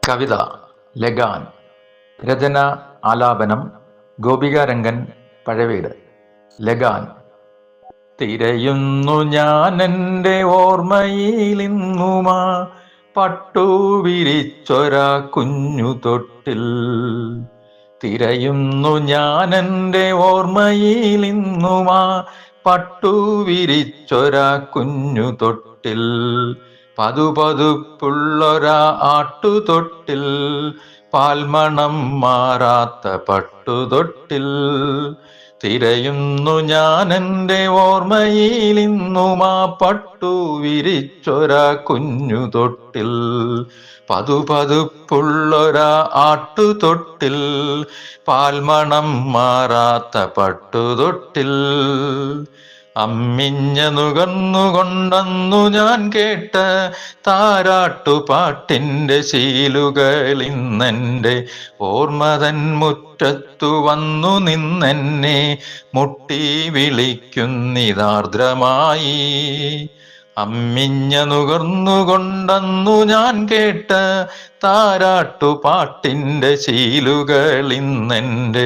കവിത ലഗാൻ. രചന ആലാപനം ഗോപികാരംഗൻ പഴവീട്. ലഗാൻ. തിരയുന്നു ഞാൻ എൻ്റെ ഓർമ്മയിലിന്നുമാ പട്ടു വിരിച്ചൊരാ കുഞ്ഞു തൊട്ടിൽ. തിരയുന്നു ഞാൻ എൻ്റെ ഓർമ്മയിലിന്നുമാ പട്ടു വിരിച്ചൊരാ കുഞ്ഞു തൊട്ടിൽ. പതുപതുപ്പുള്ളൊരാ ആട്ടുതൊട്ടിൽ, പാൽമണം മാറാത്ത പട്ടുതൊട്ടിൽ. തിരയുന്നു ഞാൻ എൻ്റെ ഓർമ്മയിലിന്നുമാ പട്ടു വിരിച്ചൊരാ കുഞ്ഞു തൊട്ടിൽ. പതുപതുപ്പുള്ളൊരാ ആട്ടുതൊട്ടിൽ, പാൽമണം മാറാത്ത പട്ടുതൊട്ടിൽ. അമ്മിഞ്ഞ നുകർന്നുകൊണ്ടന്നു ഞാൻ കേട്ട താരാട്ടുപാട്ടിൻ്റെ ശീലുകളിന്നെൻ്റെ ഓർമ്മതൻ മുറ്റത്തു വന്നു നിന്നെന്നെ മുട്ടി വിളിക്കുന്നിതാർദ്രമായി. അമ്മിഞ്ഞ നുകർന്നുകൊണ്ടന്നു ഞാൻ കേട്ട താരാട്ടുപാട്ടിൻ്റെ ശീലുകളിന്നെൻ്റെ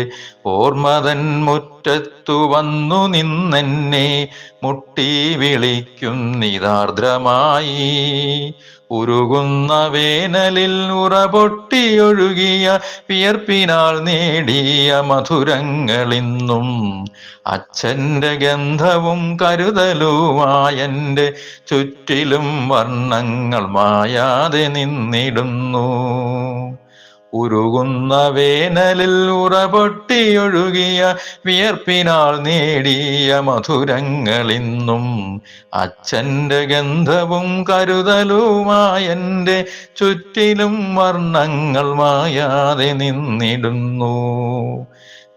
ഓർമ്മതൻ മുറ്റത്തു വന്നു നിന്നെന്നെ മുട്ടി വിളിക്കുന്നിതാർദ്രമായി. ഉരുകുന്ന വേനലിൽ ഉറപൊട്ടിയൊഴുകിയ വിയർപ്പിനാൽ നേടിയ മധുരങ്ങളിന്നും അച്ഛൻ്റെ ഗന്ധവും കരുതലുമായെൻ്റെ ചുറ്റിലും വർണ്ണങ്ങൾ മായാതെ നിന്നിടുന്നു. ഉരുകുന്ന വേനലിൽ ഉറപൊട്ടിയൊഴുകിയ വിയർപ്പിനാൽ നേടിയ മധുരങ്ങളിന്നും അച്ഛൻ്റെ ഗന്ധവും കരുതലുമായെൻ്റെ ചുറ്റിലും വർണ്ണങ്ങൾ മായാതെ നിന്നിടുന്നു.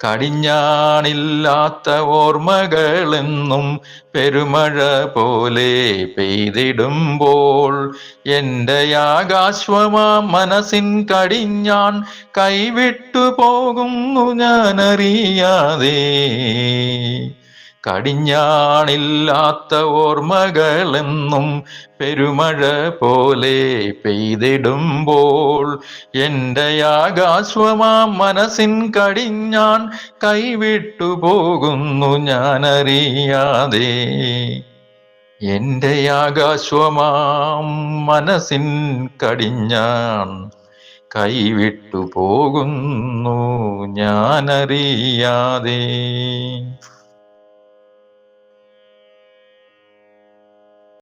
കടിഞ്ഞാണില്ലാത്ത ഓർമ്മകളെന്നും പെരുമഴ പോലെ പെയ്തിടുമ്പോൾ എൻ്റെ ആകാശമാ മനസ്സിൻ കടിഞ്ഞാൺ കൈവിട്ടു പോകുന്നു ഞാനറിയാതെ. കടിഞ്ഞാണില്ലാത്ത ഓർമ്മകളെന്നും പെരുമഴ പോലെ പെയ്തിടുമ്പോൾ എൻ്റെ ആകാശമാ മനസ്സിൻ കടിഞ്ഞാൺ കൈവിട്ടു പോകുന്നു ഞാനറിയാതെ. എൻ്റെ ആകാശമാം മനസ്സിൻ കടിഞ്ഞാൺ കൈവിട്ടു പോകുന്നു ഞാനറിയാതെ.